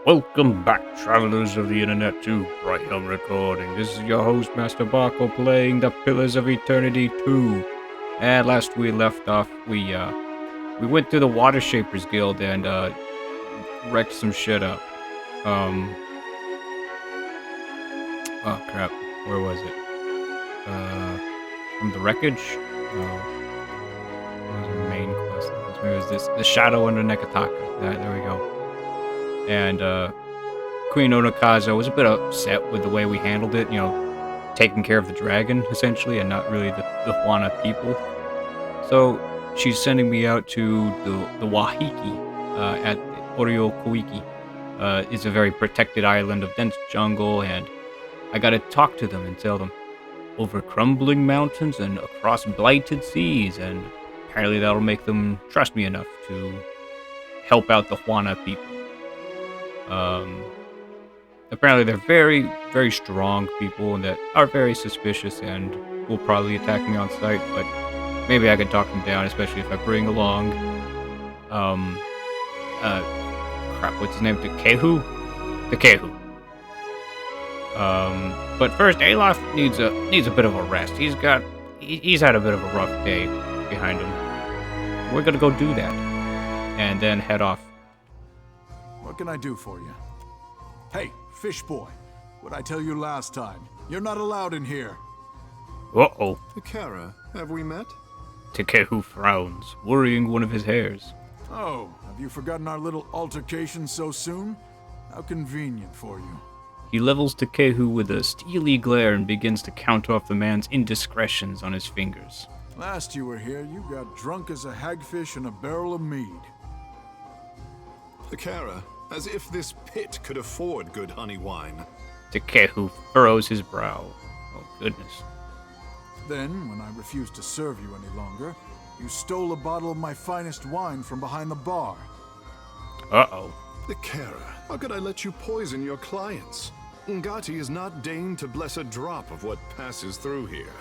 Welcome back, travelers of the internet, to Bright Helm Recording. This is your host, Master Barco, playing the Pillars of Eternity 2. And last we left off, we went to the Water Shapers Guild and wrecked some shit up. Oh crap, where was it? From the wreckage? No, it was our main quest. Maybe it was this, the Shadow under Nekataka. There we go. And Queen Onekaza was a bit upset with the way we handled it, taking care of the dragon, essentially, and not really the Juana people. So she's sending me out to the Wahaki at Oriokuiki. It's a very protected island of dense jungle, and I gotta talk to them and tell them over crumbling mountains and across blighted seas, and apparently that'll make them trust me enough to help out the Juana people. Apparently they're very, very strong people that are very suspicious and will probably attack me on sight, but maybe I can talk them down, especially if I bring along, what's his name? Takehu. But first, Alof needs a bit of a rest. He's had a bit of a rough day behind him. We're gonna go do that, and then head off. What can I do for you? Hey, fish boy. What'd I tell you last time? You're not allowed in here. Uh-oh. Takara, have we met? Takehu frowns, worrying one of his hairs. Oh, have you forgotten our little altercation so soon? How convenient for you. He levels Takehu with a steely glare and begins to count off the man's indiscretions on his fingers. Last you were here, you got drunk as a hagfish in a barrel of mead. Takara, as if this pit could afford good honey wine. Takehu furrows his brow. Oh, goodness. Then, when I refused to serve you any longer, you stole a bottle of my finest wine from behind the bar. Uh-oh. Takara, how could I let you poison your clients? Ngati is not deigned to bless a drop of what passes through here.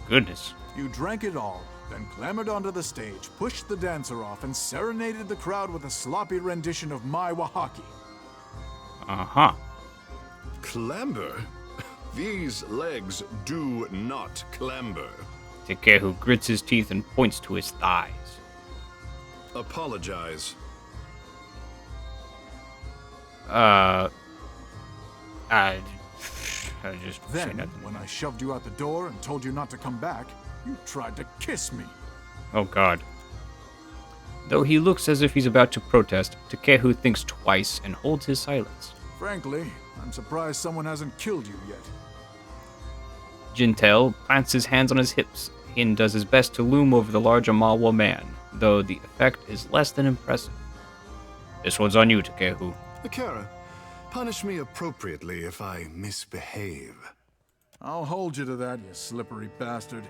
Goodness. You drank it all, then clambered onto the stage, pushed the dancer off, and serenaded the crowd with a sloppy rendition of my Wahaki. Uh-huh. Clamber? These legs do not clamber. Takehu grits his teeth and points to his thighs. Apologize. I just say Then, nothing. when I shoved you out the door and told you not to come back, you tried to kiss me. Oh, God. Though he looks as if he's about to protest, Takehu thinks twice and holds his silence. Frankly, I'm surprised someone hasn't killed you yet. Jintel plants his hands on his hips and does his best to loom over the large Amalwa man, though the effect is less than impressive. This one's on you, Takehu. Takara, punish me appropriately if I misbehave. I'll hold you to that, you slippery bastard.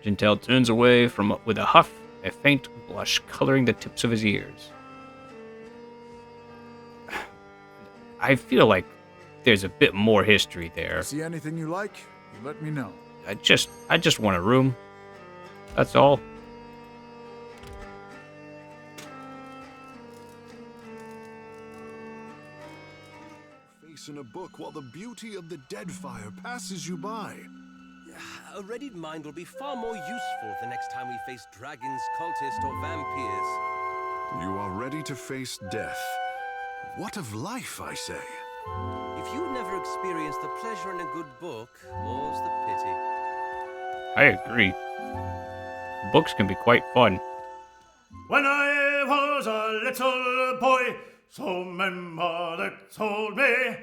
Jintel turns away with a huff, a faint blush coloring the tips of his ears. I feel like there's a bit more history there. See anything you like? You let me know. I just want a room. That's all. Face in a book while the beauty of the dead fire passes you by. A readied mind will be far more useful the next time we face dragons, cultists, or vampires. You are ready to face death. What of life, I say? If you never experienced the pleasure in a good book, more's the pity. I agree. Books can be quite fun. When I was a little boy, so my mother told me,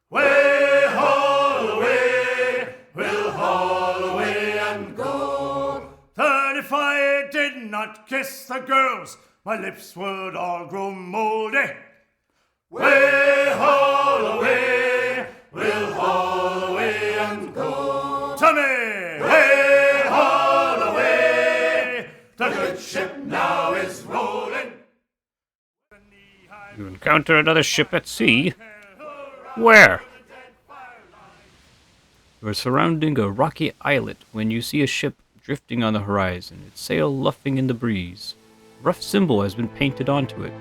way, haul away, we'll haul away and go. That if I did not kiss the girls, my lips would all grow moldy. Way, haul away, we'll haul away and go. To me, way, haul away, the good ship now is rolling. You encounter another ship at sea? Where? You are surrounding a rocky islet when you see a ship drifting on the horizon, its sail luffing in the breeze. A rough symbol has been painted onto it.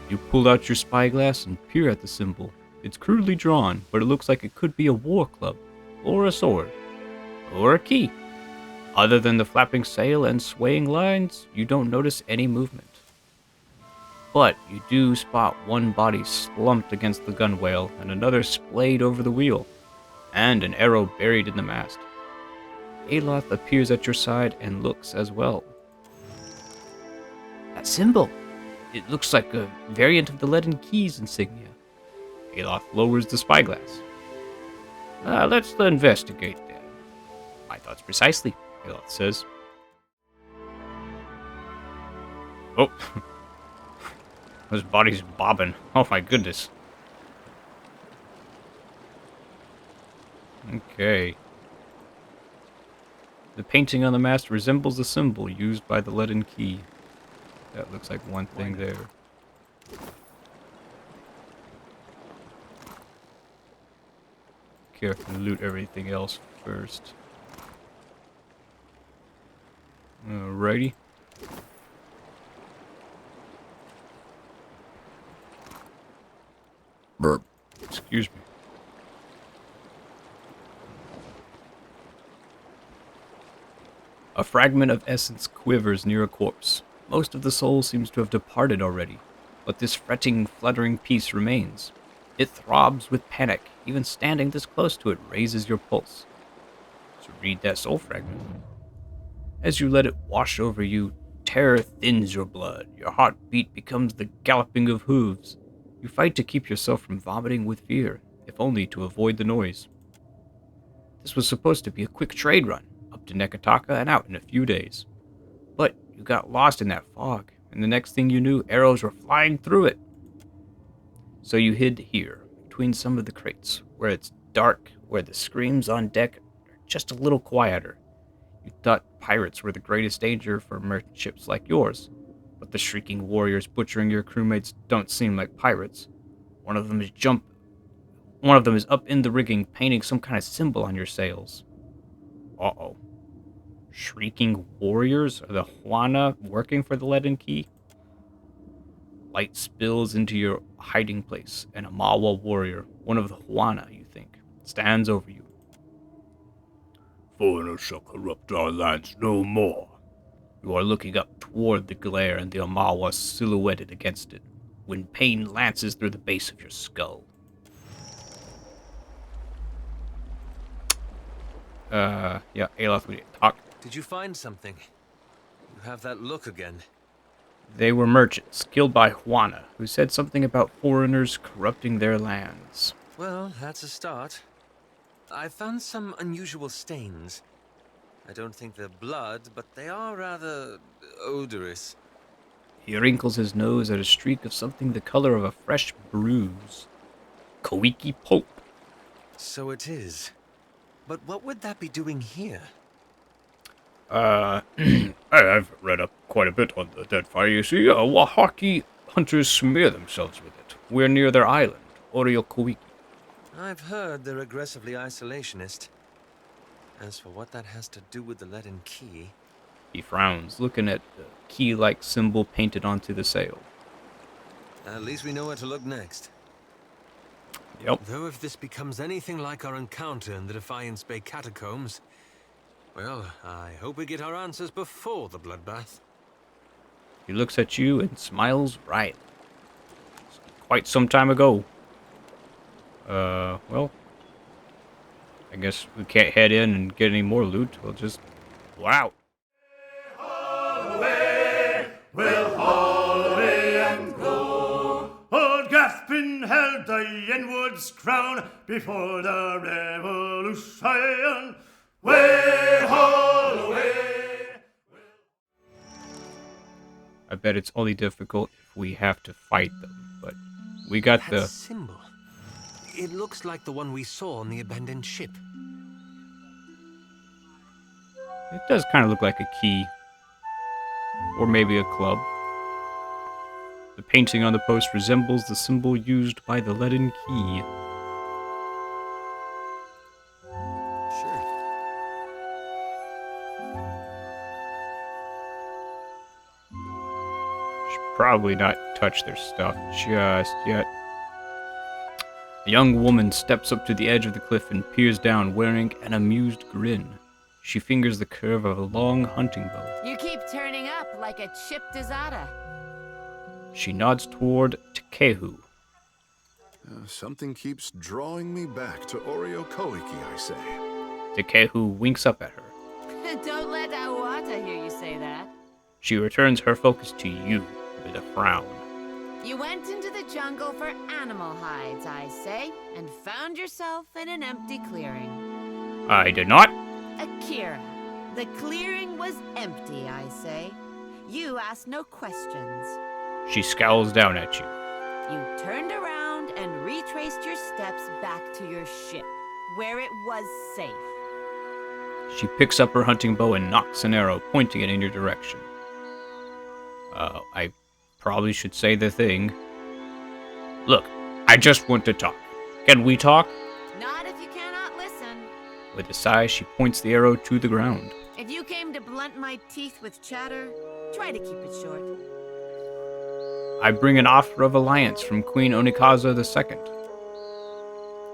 You pull out your spyglass and peer at the symbol. It's crudely drawn, but it looks like it could be a war club, or a sword, or a key. Other than the flapping sail and swaying lines, you don't notice any movement. But you do spot one body slumped against the gunwale and another splayed over the wheel, and an arrow buried in the mast. Aloth appears at your side and looks as well. That symbol! It looks like a variant of the leaden keys insignia. Aloth lowers the spyglass. Let's investigate then. My thoughts precisely, Aloth says. Oh, his body's bobbing. Oh my goodness. Okay. The painting on the mast resembles the symbol used by the leaden key. That looks like one thing there. Carefully loot everything else first. Alrighty. Burp. Excuse me. A fragment of essence quivers near a corpse. Most of the soul seems to have departed already, but this fretting, fluttering piece remains. It throbs with panic. Even standing this close to it raises your pulse. So read that soul fragment. As you let it wash over you, terror thins your blood. Your heartbeat becomes the galloping of hooves. You fight to keep yourself from vomiting with fear, if only to avoid the noise. This was supposed to be a quick trade run, up to Nekataka and out in a few days. But you got lost in that fog, and the next thing you knew, arrows were flying through it. So you hid here, between some of the crates, where it's dark, where the screams on deck are just a little quieter. You thought pirates were the greatest danger for merchant ships like yours, but the shrieking warriors butchering your crewmates don't seem like pirates. One of them is up in the rigging, painting some kind of symbol on your sails. Uh-oh. Shrieking warriors? Are the Juana working for the leaden key? Light spills into your hiding place, and a Mawa warrior, one of the Juana, you think, stands over you. Foreigners shall corrupt our lands no more. You are looking up toward the glare and the Amawa silhouetted against it, when pain lances through the base of your skull. Yeah, Aloth, we didn't talk. Did you find something? You have that look again. They were merchants, killed by Juana, who said something about foreigners corrupting their lands. Well, that's a start. I found some unusual stains. I don't think they're blood, but they are rather odorous. He wrinkles his nose at a streak of something the color of a fresh bruise. Koiki pulp. So it is. But what would that be doing here? I've read up quite a bit on the dead fire. You see, Wahaki hunters smear themselves with it. We're near their island, Oriokoiki. I've heard they're aggressively isolationist. As for what that has to do with the leaden key... He frowns, looking at the key-like symbol painted onto the sail. At least we know where to look next. Yep. Though if this becomes anything like our encounter in the Defiance Bay catacombs, well, I hope we get our answers before the bloodbath. He looks at you and smiles wryly. Quite some time ago. Well, I guess we can't head in and get any more loot. We'll just go out. We'll haul away and go. Old Gaspin held the Yenwood's crown before the revolution. We'll haul away. I bet it's only difficult if we have to fight them, but we got That the... symbol. It looks like the one we saw on the abandoned ship. It does kind of look like a key. Or maybe a club. The painting on the post resembles the symbol used by the leaden key. Sure. Should probably not touch their stuff just yet. A young woman steps up to the edge of the cliff and peers down, wearing an amused grin. She fingers the curve of a long hunting bow. You keep turning up like a chipped Azada. She nods toward Takehu. Something keeps drawing me back to Oreo Koiki, I say. Takehu winks up at her. Don't let Awata hear you say that. She returns her focus to you with a frown. You went into the jungle for animal hides, I say, and found yourself in an empty clearing. I did not. Akira, the clearing was empty, I say. You asked no questions. She scowls down at you. You turned around and retraced your steps back to your ship, where it was safe. She picks up her hunting bow and knocks an arrow, pointing it in your direction. I probably should say the thing. Look, I just want to talk. Can we talk? Not if you cannot listen. With a sigh, she points the arrow to the ground. If you came to blunt my teeth with chatter, try to keep it short. I bring an offer of alliance from Queen Onekaza II.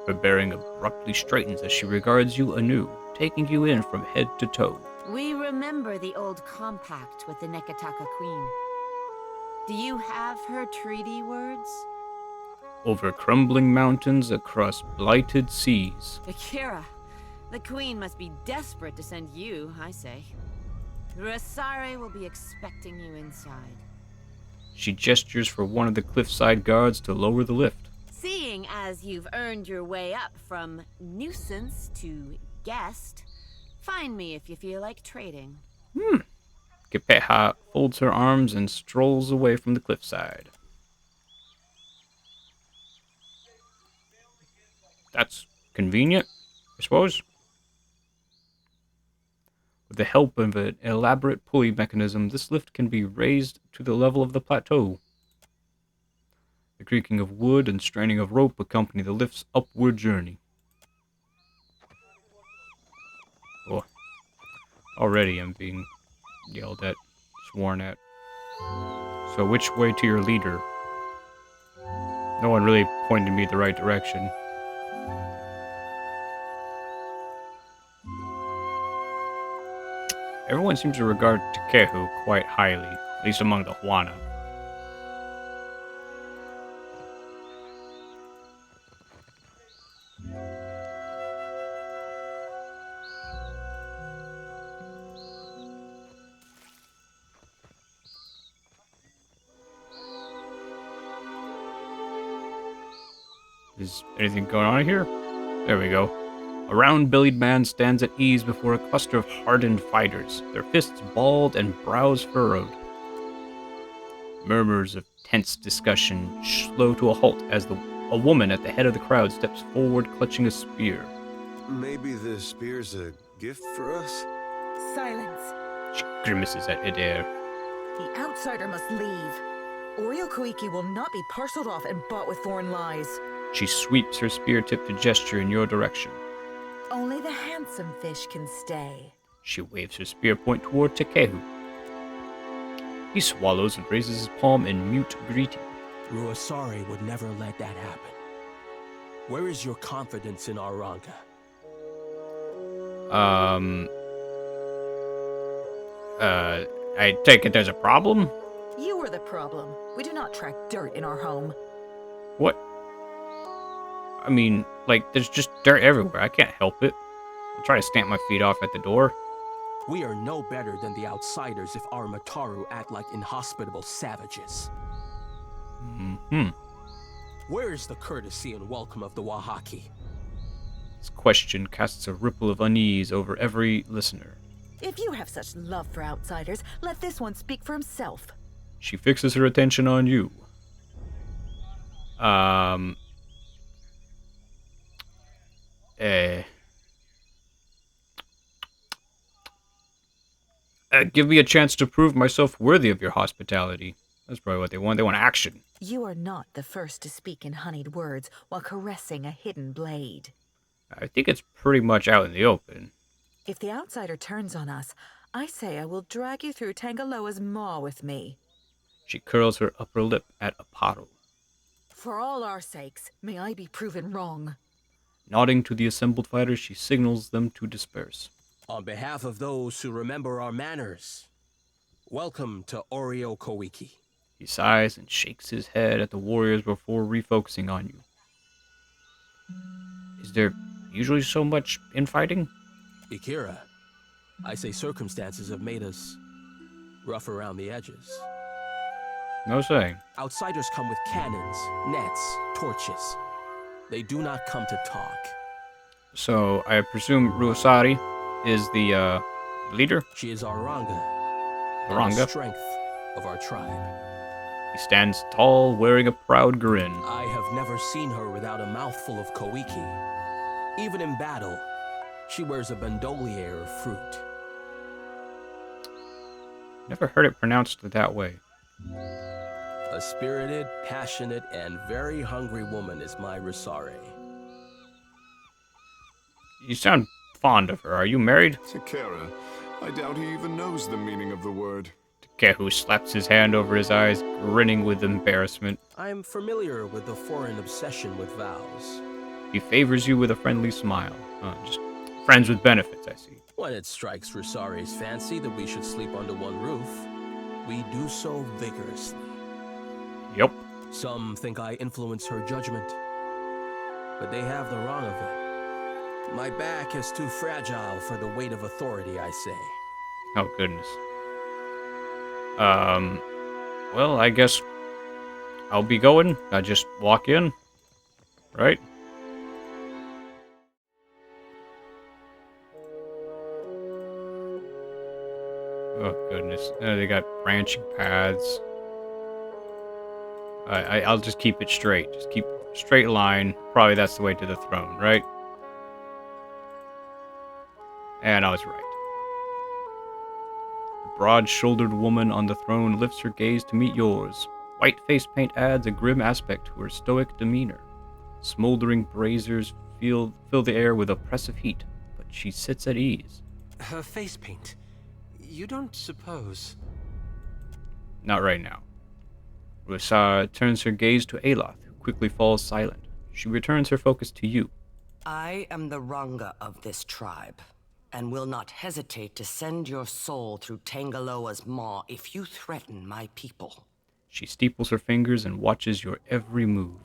Her bearing abruptly straightens as she regards you anew, taking you in from head to toe. We remember the old compact with the Nekataka Queen. Do you have her treaty words? Over crumbling mountains, across blighted seas. Akira, the Queen must be desperate to send you, I say. Rasare will be expecting you inside. She gestures for one of the cliffside guards to lower the lift. Seeing as you've earned your way up from nuisance to guest, find me if you feel like trading. Kepeha folds her arms and strolls away from the cliffside. That's convenient, I suppose. With the help of an elaborate pulley mechanism, this lift can be raised to the level of the plateau. The creaking of wood and straining of rope accompany the lift's upward journey. Oh, already I'm being yelled at, sworn at. So which way to your leader? No one really pointed me the right direction. Everyone seems to regard Takehu quite highly, at least among the Huana. Is anything going on here? There we go. A round-bellied man stands at ease before a cluster of hardened fighters, their fists balled and brows furrowed. Murmurs of tense discussion slow to a halt as a woman at the head of the crowd steps forward clutching a spear. Maybe the spear's a gift for us? Silence. She grimaces at Adair. The outsider must leave. Oreo Koiki will not be parceled off and bought with foreign lies. She sweeps her spear tip to gesture in your direction. Only the handsome fish can stay. She waves her spear point toward Takehu. He swallows and raises his palm in mute greeting. Ruasari would never let that happen. Where is your confidence in our Ranka? I take it there's a problem? You are the problem. We do not track dirt in our home. What? I mean, like, there's just dirt everywhere. I can't help it. I'll try to stamp my feet off at the door. We are no better than the outsiders if our Mataru act like inhospitable savages. Where is the courtesy and welcome of the Wahaki? This question casts a ripple of unease over every listener. If you have such love for outsiders, let this one speak for himself. She fixes her attention on you. Give me a chance to prove myself worthy of your hospitality. That's probably what they want. They want action. You are not the first to speak in honeyed words while caressing a hidden blade. I think it's pretty much out in the open. If the outsider turns on us, I say I will drag you through Tangaloa's maw with me. She curls her upper lip at Aparo. For all our sakes, may I be proven wrong. Nodding to the assembled fighters, she signals them to disperse. On behalf of those who remember our manners, welcome to Oreo Koiki. He sighs and shakes his head at the warriors before refocusing on you. Is there usually so much infighting? Ikira, I say circumstances have made us rough around the edges. No saying. Outsiders come with cannons, nets, torches. They do not come to talk. So, I presume Ruasari is the leader? She is our Ranga. The Ranga? The strength of our tribe. He stands tall, wearing a proud grin. I have never seen her without a mouthful of koiki. Even in battle, she wears a bandolier of fruit. Never heard it pronounced that way. A spirited, passionate, and very hungry woman is my Risare. You sound fond of her. Are you married? Takara, I doubt he even knows the meaning of the word. Kehu slaps his hand over his eyes, grinning with embarrassment. I am familiar with the foreign obsession with vows. He favors you with a friendly smile. Just friends with benefits, I see. When it strikes Risare's fancy that we should sleep under one roof, we do so vigorously. Yep. Some think I influence her judgment, but they have the wrong of it. My back is too fragile for the weight of authority, I say. Oh, goodness. Well, I guess I'll be going. I just walk in, right? Oh, goodness. They got branching paths. I'll just keep it straight. Just keep straight line. Probably that's the way to the throne, right? And I was right. The broad-shouldered woman on the throne lifts her gaze to meet yours. White face paint adds a grim aspect to her stoic demeanor. Smoldering braziers fill the air with oppressive heat, but she sits at ease. Her face paint. You don't suppose... Not right now. Rusar turns her gaze to Aloth, who quickly falls silent. She returns her focus to you. I am the Ranga of this tribe, and will not hesitate to send your soul through Tangaloa's maw if you threaten my people. She steeples her fingers and watches your every move.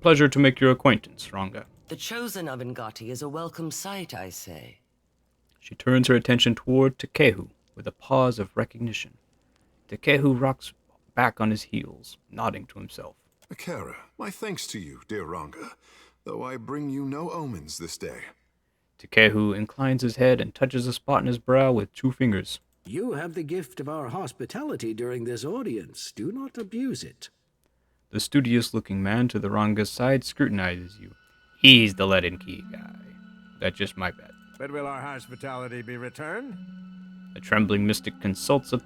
Pleasure to make your acquaintance, Ranga. The chosen of Ngati is a welcome sight, I say. She turns her attention toward Tekehu with a pause of recognition. Tekehu rocks back on his heels, nodding to himself. Akara, my thanks to you, dear Ranga, though I bring you no omens this day. Tekehu inclines his head and touches a spot in his brow with 2 fingers. You have the gift of our hospitality during this audience. Do not abuse it. The studious-looking man to the Ranga's side scrutinizes you. He's the lead-and-key guy. That's just my bet. But will our hospitality be returned? The trembling mystic consults a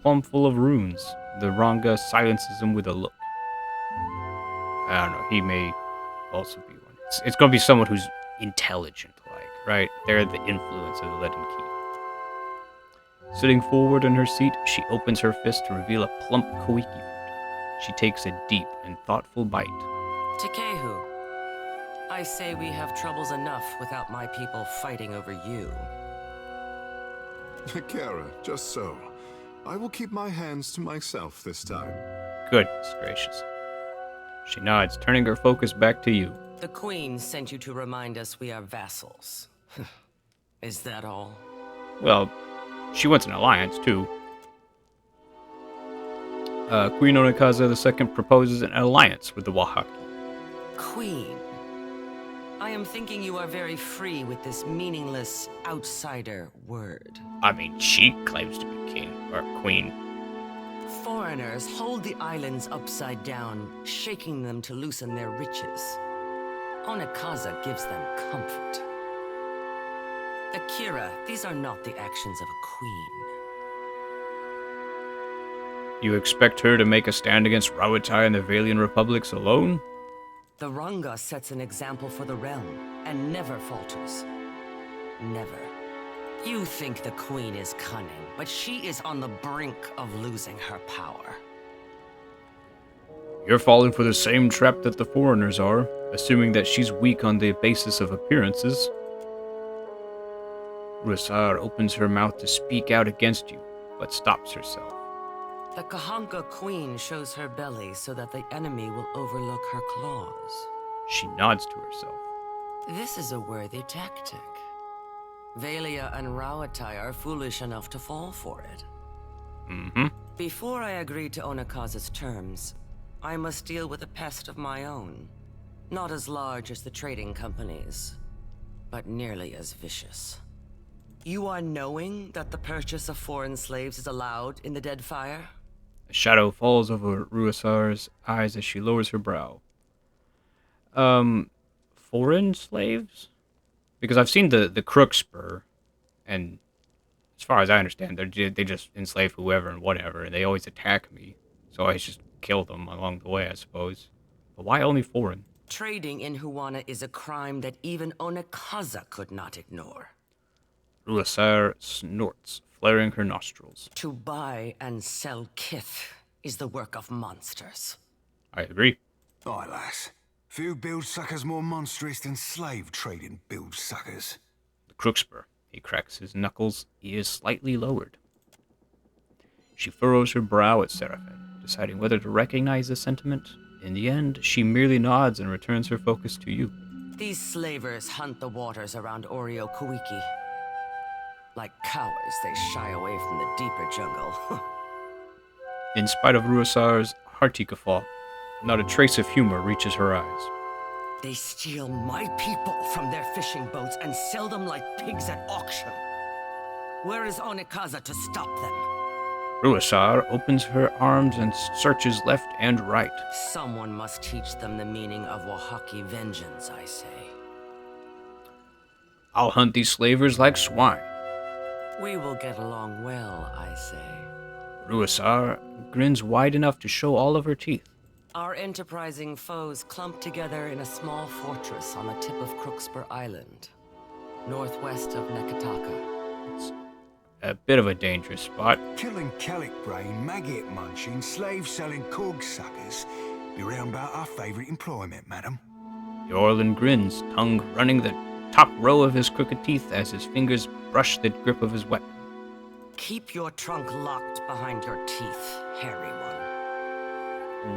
plumful of runes. The Ranga silences him with a look. I don't know, he may also be one. It's going to be someone who's intelligent, right? They're the influence of the leaden key. Sitting forward in her seat, she opens her fist to reveal a plump koiki fruit. She takes a deep and thoughtful bite. Tekehu, I say we have troubles enough without my people fighting over you. Akara, just so. I will keep my hands to myself this time. Goodness gracious. She nods, turning her focus back to you. The Queen sent you to remind us we are vassals. Is that all? Well, she wants an alliance, too. Queen Onekaza II proposes an alliance with the Wahaki. Queen, I am thinking you are very free with this meaningless outsider word. I mean, she claims to be king, or queen. Foreigners hold the islands upside down, shaking them to loosen their riches. Onekaza gives them comfort. Akira, these are not the actions of a queen. You expect her to make a stand against Rawatai and the Valian Republics alone? The Ranga sets an example for the realm, and never falters. Never. You think the Queen is cunning, but she is on the brink of losing her power. You're falling for the same trap that the foreigners are, assuming that she's weak on the basis of appearances. Ruasar opens her mouth to speak out against you, but stops herself. The Kahanka Queen shows her belly so that the enemy will overlook her claws. She nods to herself. This is a worthy tactic. Valia and Rawatai are foolish enough to fall for it. Mm-hmm. Before I agree to Onekaza's terms, I must deal with a pest of my own. Not as large as the trading companies, but nearly as vicious. You are knowing that the purchase of foreign slaves is allowed in the Deadfire? A shadow falls over Ruasar's eyes as she lowers her brow. Foreign slaves? Because I've seen the Crookspur, and as far as I understand, they just enslave whoever and whatever, and they always attack me. So I just kill them along the way, I suppose. But why only foreign? Trading in Huana is a crime that even Onekaza could not ignore. Ruasar snorts, flaring her nostrils. To buy and sell kith is the work of monsters. I agree. Aye, lass. Few bilge suckers more monstrous than slave trading bilge suckers. The Crookspur. He cracks his knuckles, ears slightly lowered. She furrows her brow at Seraphin, deciding whether to recognize the sentiment. In the end, she merely nods and returns her focus to you. These slavers hunt the waters around Oreo Kuiki. Like cowards, they shy away from the deeper jungle. In spite of Ruasar's hearty guffaw, not a trace of humor reaches her eyes. They steal my people from their fishing boats and sell them like pigs at auction. Where is Onekaza to stop them? Ruasar opens her arms and searches left and right. Someone must teach them the meaning of Wahaki vengeance, I say. I'll hunt these slavers like swine. We will get along well, I say. Ruasar grins wide enough to show all of her teeth. Our enterprising foes clump together in a small fortress on the tip of Crookspur Island, northwest of Nekataka. It's a bit of a dangerous spot. Killing Kellic brain, maggot munching, slave-selling cog suckers be round about our favourite employment, madam. The Orlan grins, tongue running the top row of his crooked teeth as his fingers brush the grip of his weapon. Keep your trunk locked behind your teeth, hairy one.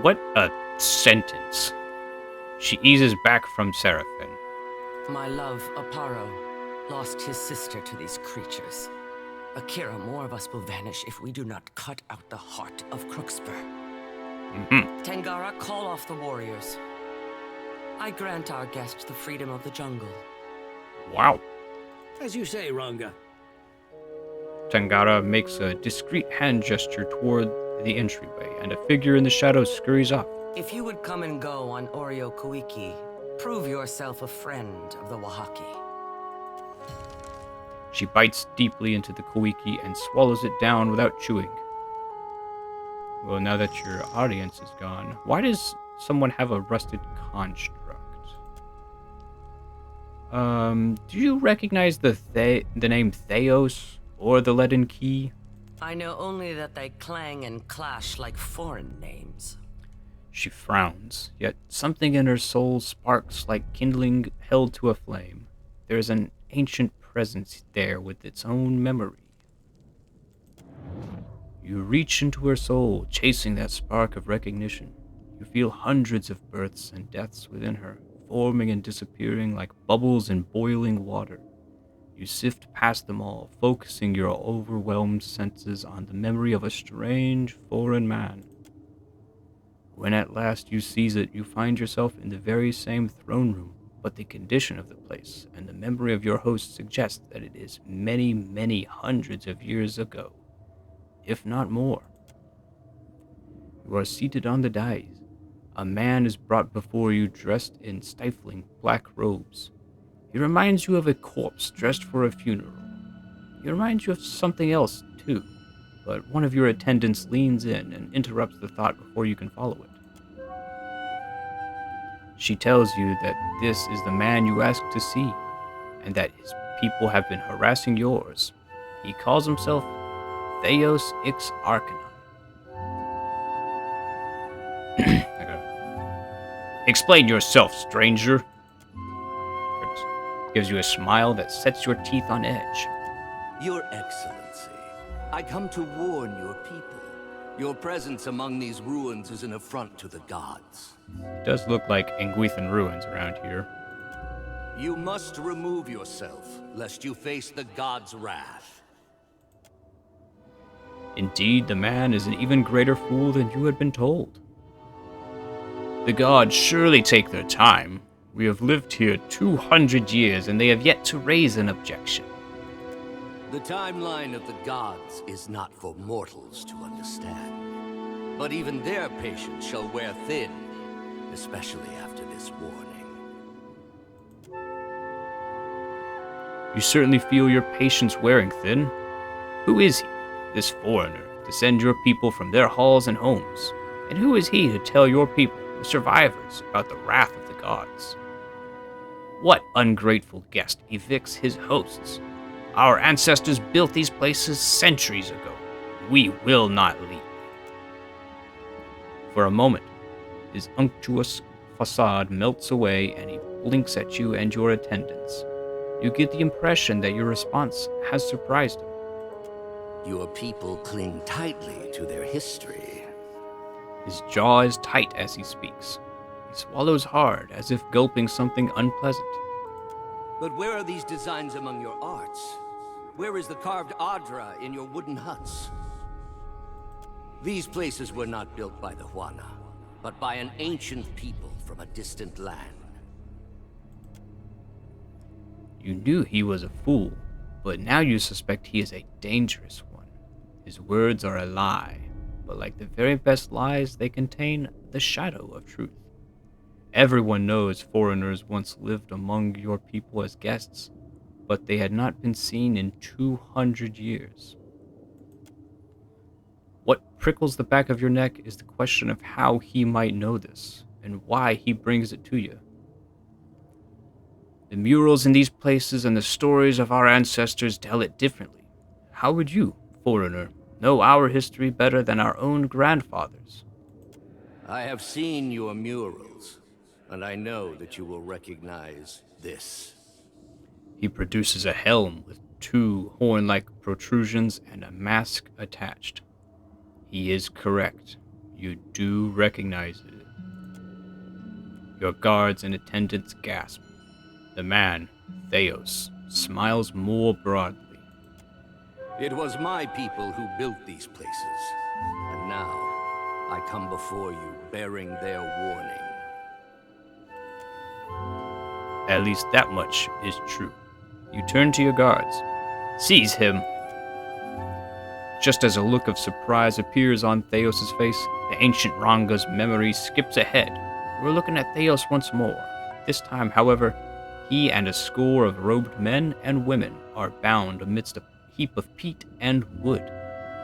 What a sentence. She eases back from Seraphin. My love, Aparo, lost his sister to these creatures. Akira, more of us will vanish if we do not cut out the heart of Crookspur. Tangara, call off the warriors. I grant our guest the freedom of the jungle. Wow. As you say, Ranga. Tangara makes a discreet hand gesture toward the entryway, and a figure in the shadows scurries off. If you would come and go on Oreo Kuiki, prove yourself a friend of the Wahaki. She bites deeply into the Kuiki and swallows it down without chewing. Well, now that your audience is gone, why does someone have a rusted construct? Do you recognize the name Theos or the leaden key? I know only that they clang and clash like foreign names. She frowns, yet something in her soul sparks like kindling held to a flame. There is an ancient presence there with its own memory. You reach into her soul, chasing that spark of recognition. You feel hundreds of births and deaths within her, forming and disappearing like bubbles in boiling water. You sift past them all, focusing your overwhelmed senses on the memory of a strange foreign man. When at last you seize it, you find yourself in the very same throne room, but the condition of the place and the memory of your host suggest that it is many, many hundreds of years ago, if not more. You are seated on the dais. A man is brought before you dressed in stifling black robes. He reminds you of a corpse dressed for a funeral. He reminds you of something else, too, but one of your attendants leans in and interrupts the thought before you can follow it. She tells you that this is the man you asked to see, and that his people have been harassing yours. He calls himself Theos Ix Arcanon. Explain yourself, stranger. Gives you a smile that sets your teeth on edge. Your Excellency, I come to warn your people. Your presence among these ruins is an affront to the gods. It does look like Anguithan ruins around here. You must remove yourself, lest you face the gods' wrath. Indeed, the man is an even greater fool than you had been told. The gods surely take their time. We have lived here 200 years, and they have yet to raise an objection. The timeline of the gods is not for mortals to understand. But even their patience shall wear thin, especially after this warning. You certainly feel your patience wearing thin. Who is he, this foreigner, to send your people from their halls and homes? And who is he to tell your people, the survivors, about the wrath of the gods? What ungrateful guest evicts his hosts? Our ancestors built these places centuries ago. We will not leave. For a moment, his unctuous facade melts away and he blinks at you and your attendants. You get the impression that your response has surprised him. Your people cling tightly to their history. His jaw is tight as he speaks. He swallows hard, as if gulping something unpleasant. But where are these designs among your arts? Where is the carved Adra in your wooden huts? These places were not built by the Huana, but by an ancient people from a distant land. You knew he was a fool, but now you suspect he is a dangerous one. His words are a lie, but like the very best lies, they contain the shadow of truth. Everyone knows foreigners once lived among your people as guests, but they had not been seen in 200 years. What prickles the back of your neck is the question of how he might know this, and why he brings it to you. The murals in these places and the stories of our ancestors tell it differently. How would you, foreigner, know our history better than our own grandfathers? I have seen your murals, and I know that you will recognize this. He produces a helm with 2 horn-like protrusions and a mask attached. He is correct. You do recognize it. Your guards and attendants gasp. The man, Theos, smiles more broadly. It was my people who built these places, and now I come before you bearing their warning. At least that much is true. You turn to your guards. Seize him! Just as a look of surprise appears on Theos' face, the ancient Ranga's memory skips ahead. We're looking at Theos once more. This time, however, he and a score of robed men and women are bound amidst a heap of peat and wood.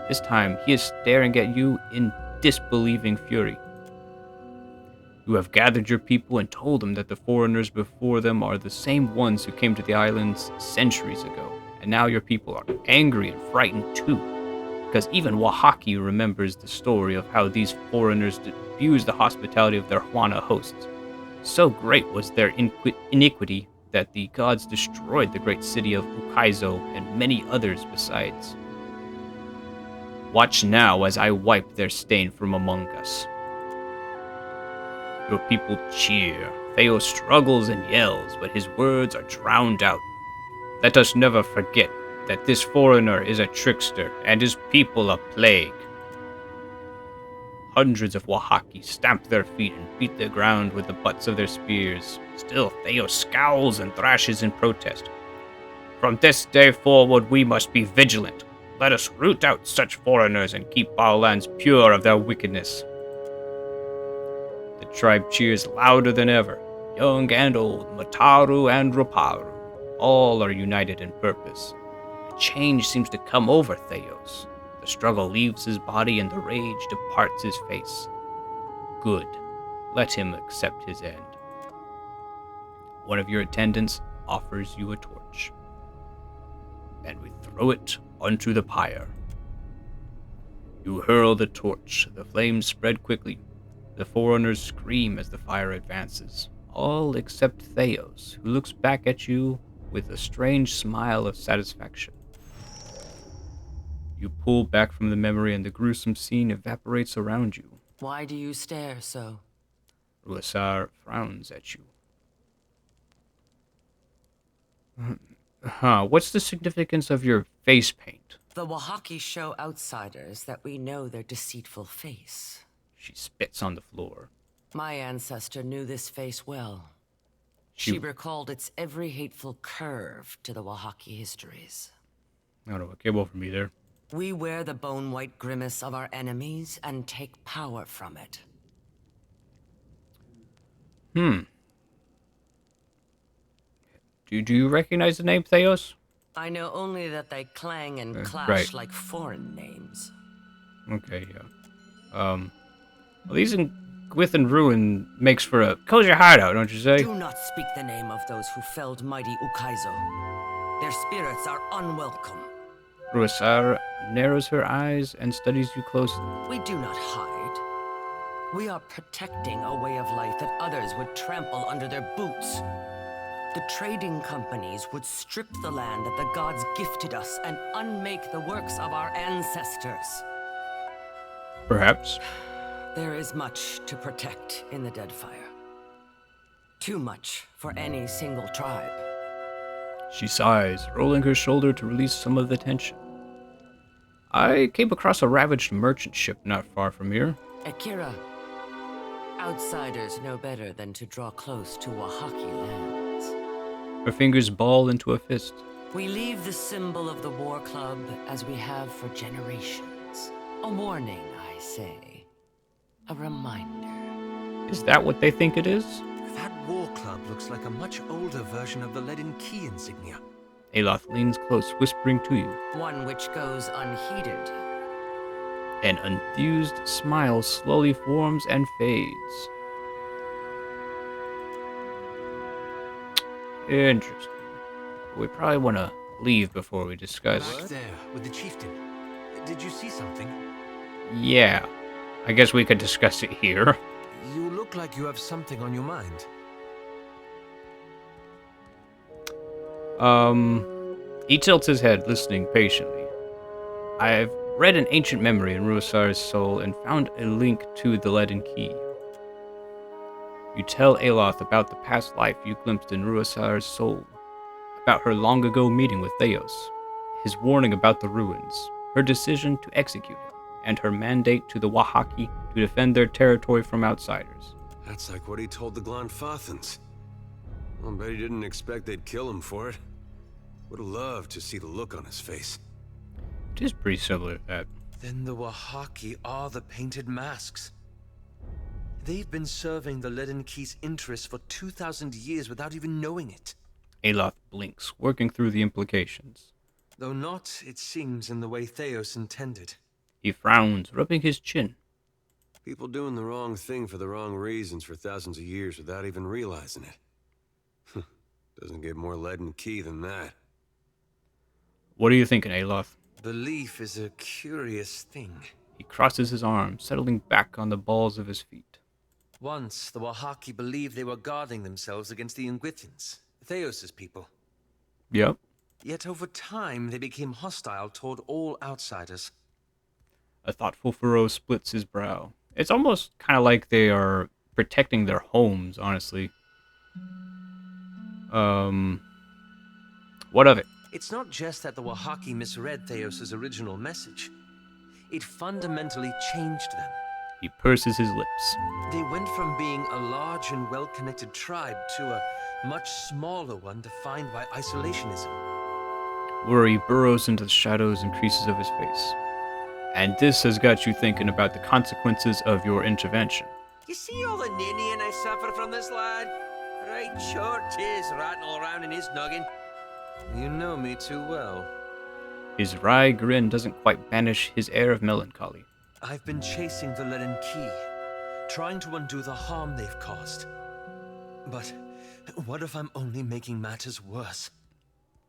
This time, he is staring at you in disbelieving fury. You have gathered your people and told them that the foreigners before them are the same ones who came to the islands centuries ago, and now your people are angry and frightened too, because even Wahaki remembers the story of how these foreigners abused the hospitality of their Huana hosts. So great was their iniquity that the gods destroyed the great city of Ukaizo and many others besides. Watch now as I wipe their stain from among us. Your people cheer. Theo struggles and yells, but his words are drowned out. Let us never forget that this foreigner is a trickster and his people a plague. Hundreds of Wahaki stamp their feet and beat the ground with the butts of their spears. Still, Theo scowls and thrashes in protest. From this day forward, we must be vigilant. Let us root out such foreigners and keep our lands pure of their wickedness. The tribe cheers louder than ever. Young and old, Mataru and Raparu, all are united in purpose. A change seems to come over Theos. The struggle leaves his body and the rage departs his face. Good. Let him accept his end. One of your attendants offers you a torch. and we throw it onto the pyre. You hurl the torch. The flames spread quickly. The forerunners scream as the fire advances, all except Theos, who looks back at you with a strange smile of satisfaction. You pull back from the memory and the gruesome scene evaporates around you. Why do you stare so? Ruasar frowns at you. What's the significance of your face paint? The Wahaki show outsiders that we know their deceitful face. She spits on the floor. My ancestor knew this face well. She recalled its every hateful curve to the Wahaki histories. I don't know what came over me there. We wear the bone-white grimace of our enemies and take power from it. Do you recognize the name Theos? I know only that they clang and clash right. like foreign names. Okay, yeah. Well, these in Gwith and Ruin makes for a cozy hideout, don't you say? Do not speak the name of those who felled mighty Ukaizo. Their spirits are unwelcome. Ruasar narrows her eyes and studies you closely. We do not hide. We are protecting a way of life that others would trample under their boots. The trading companies would strip the land that the gods gifted us and unmake the works of our ancestors. Perhaps. There is much to protect in the Deadfire. Too much for any single tribe. She sighs, rolling her shoulder to release some of the tension. I came across a ravaged merchant ship not far from here. Akira, outsiders know better than to draw close to Wahaki lands. Her fingers ball into a fist. We leave the symbol of the war club as we have for generations. A warning, I say. A reminder. Is that what they think it is? That war club looks like a much older version of the leaden key insignia. Aloth leans close, whispering to you. One which goes unheeded. An enthused smile slowly forms and fades. Interesting. We probably want to leave before we discuss. Back there, with the chieftain. Did you see something? Yeah. I guess we could discuss it here. You look like you have something on your mind. He tilts his head, listening patiently. I've read an ancient memory in Ruasar's soul and found a link to the leaden key. You tell Aloth about the past life you glimpsed in Ruasar's soul, about her long ago meeting with Theos, his warning about the ruins, her decision to execute him, and her mandate to the Wahaki to defend their territory from outsiders. That's like what he told the Glanfathans. I bet he didn't expect they'd kill him for it. Would have loved to see the look on his face. It is pretty similar to that. Then the Wahaki are the painted masks. They've been serving the leaden key's interests for 2,000 years without even knowing it. Aloth blinks, working through the implications. Though not, it seems, in the way Theos intended. He frowns, rubbing his chin. People doing the wrong thing for the wrong reasons for thousands of years without even realizing it. Doesn't get more leaden key than that. What are you thinking, Aloth? Belief is a curious thing. He crosses his arms, settling back on the balls of his feet. Once, the Wahaki believed they were guarding themselves against the Ingwithans, Theos' people. Yep. Yet over time, they became hostile toward all outsiders. A thoughtful furrow splits his brow. It's almost kind of like they are protecting their homes, honestly. What of it? It's not just that the Wahaki misread Theos' original message. It fundamentally changed them. He purses his lips. They went from being a large and well-connected tribe to a much smaller one defined by isolationism. Worry burrows into the shadows and creases of his face. And this has got you thinking about the consequences of your intervention. You see all the ninnying I suffer from this lad? Right sure 'tis rattle around in his noggin. You know me too well. His wry grin doesn't quite banish his air of melancholy. I've been chasing the leaden key, trying to undo the harm they've caused. But what if I'm only making matters worse?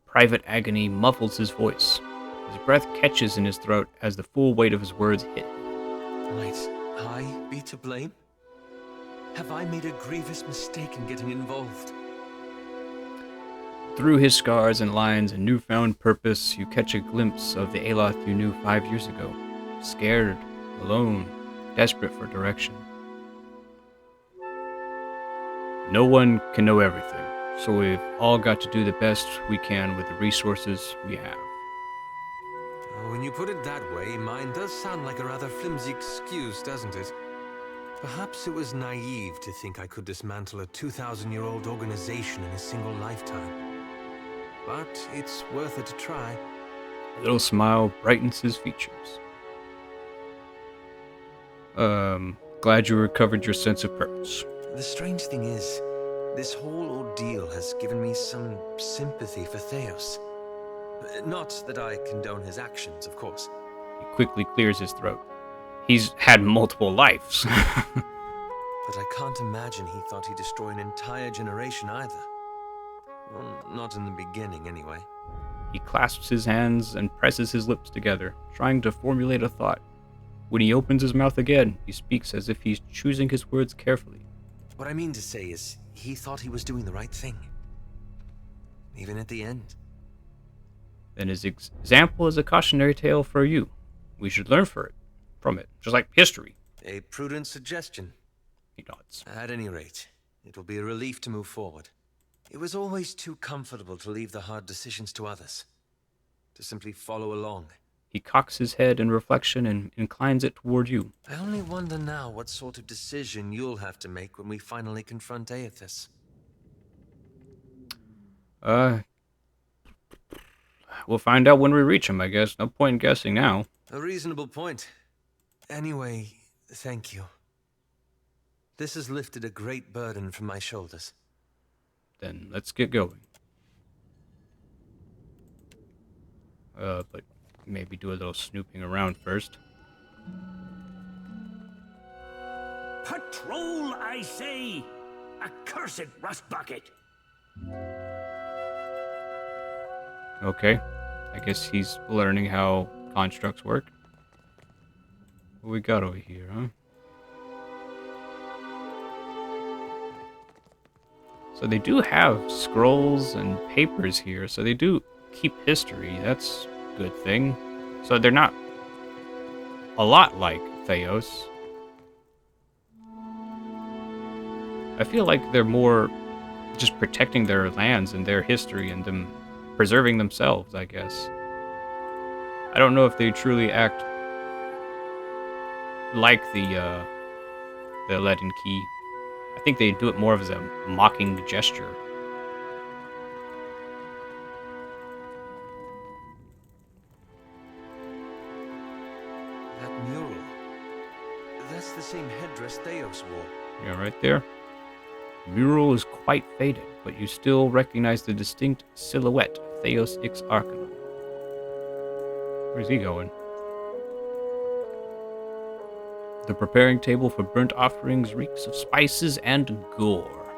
private agony muffles his voice. His breath catches in his throat as the full weight of his words hit. Might I be to blame? Have I made a grievous mistake in getting involved? Through his scars and lines and newfound purpose, you catch a glimpse of the Aloth you knew 5 years ago. Scared, alone, desperate for direction. No one can know everything, so we've all got to do the best we can with the resources we have. When you put it that way, mine does sound like a rather flimsy excuse, doesn't it? Perhaps it was naive to think I could dismantle a 2,000-year-old organization in a single lifetime. But it's worth it to try. A little smile brightens his features. Glad you recovered your sense of purpose. The strange thing is, this whole ordeal has given me some sympathy for Theos. Not that I condone his actions, of course. He quickly clears his throat. He's had multiple lives. But I can't imagine he thought he'd destroy an entire generation either. Well, not in the beginning, anyway. He clasps his hands and presses his lips together, trying to formulate a thought. When he opens his mouth again, he speaks as if he's choosing his words carefully. What I mean to say is, he thought he was doing the right thing. Even at the end. Then his example is a cautionary tale for you. We should learn from it, just like history. A prudent suggestion. He nods. At any rate, it will be a relief to move forward. It was always too comfortable to leave the hard decisions to others. To simply follow along. He cocks his head in reflection and inclines it toward you. I only wonder now what sort of decision you'll have to make when we finally confront Aethys. We'll find out when we reach him, I guess. No point in guessing now. A reasonable point. Anyway, thank you. This has lifted a great burden from my shoulders. Then let's get going. But maybe do a little snooping around first. Patrol, I say! Accursed rust bucket! Okay. I guess he's learning how constructs work. What we got over here, huh? So they do have scrolls and papers here, so they do keep history. That's a good thing. So they're not a lot like Theos. I feel like they're more just protecting their lands and their history and them preserving themselves, I guess. I don't know if they truly act like the Leaden Key. I think they do it more as a mocking gesture. That mural. That's the same headdress Theos wore. Yeah, right there. The mural is quite faded, but you still recognize the distinct silhouette of Theos Ix Arcanon. Where's he going? The preparing table for burnt offerings reeks of spices and gore.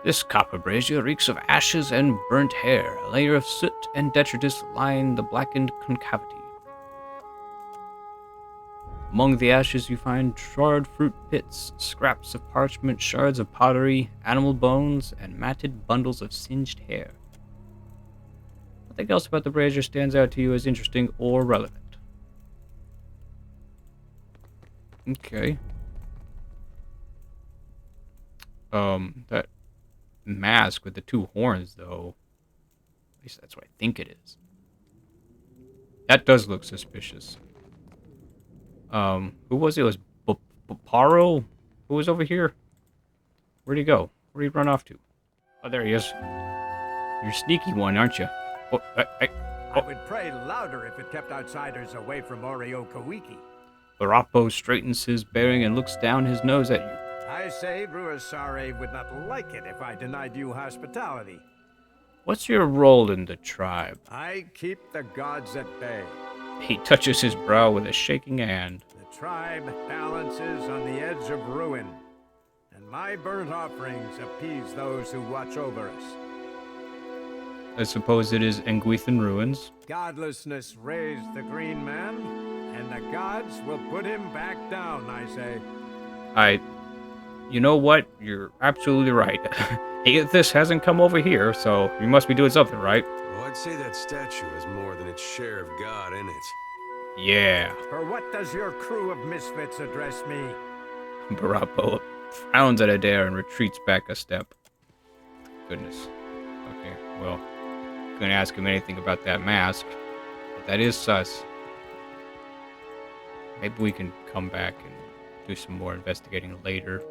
This copper brazier reeks of ashes and burnt hair. A layer of soot and detritus line the blackened concavity. Among the ashes you find charred fruit pits, scraps of parchment, shards of pottery, animal bones, and matted bundles of singed hair. Nothing else about the brazier stands out to you as interesting or relevant. Okay. That mask with the two horns, though. At least that's what I think it is. That does look suspicious. Who was it? It was Paro? Who was over here? Where'd he go? Where'd he run off to? Oh, there he is. You're a sneaky one, aren't you? Oh, I would pray louder if it kept outsiders away from Oreo Kawiki. Barapo straightens his bearing and looks down his nose at you. I say Bruasare would not like it if I denied you hospitality. What's your role in the tribe? I keep the gods at bay. He touches his brow with a shaking hand. The tribe balances on the edge of ruin, and my burnt offerings appease those who watch over us. I suppose it is Enguithan ruins. Godlessness raised the Green Man, and the gods will put him back down, I say. You know what? You're absolutely right. This hasn't come over here, so you must be doing something, right? Well, I'd say that statue has more than its share of God in it. Yeah. For what does your crew of misfits address me? Barapo frowns at Adair and retreats back a step. Goodness. Okay, well, couldn't ask him anything about that mask. But that is sus. Maybe we can come back and do some more investigating later.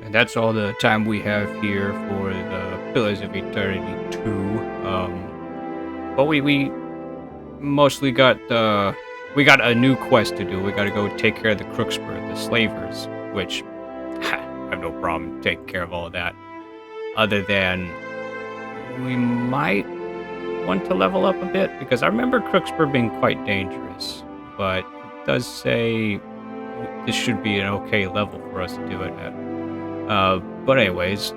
And that's all the time we have here for the Pillars of Eternity 2. But we mostly got we got a new quest to do. We got to go take care of the Crookspur, the slavers, which I have no problem taking care of all of that. Other than we might want to level up a bit, because I remember Crookspur being quite dangerous, but it does say this should be an okay level for us to do it at. But anyways,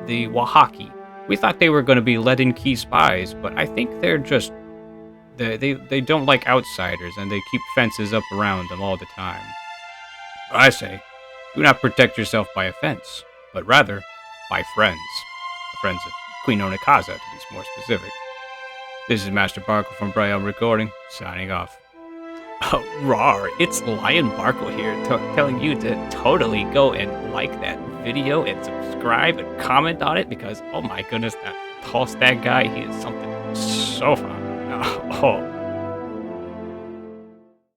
the Wahaki. We thought they were going to be Leaden Key spies, but I think they're just... They don't like outsiders, and they keep fences up around them all the time. I say, do not protect yourself by a fence, but rather by friends. The friends of Queen Onekaza, to be more specific. This is Master Barkle from Brian Recording, signing off. Oh, rawr, it's Lion Barkle here, telling you to totally go and like that video and subscribe and comment on it, because, oh my goodness, that tall stag guy, he is something so fun. Oh,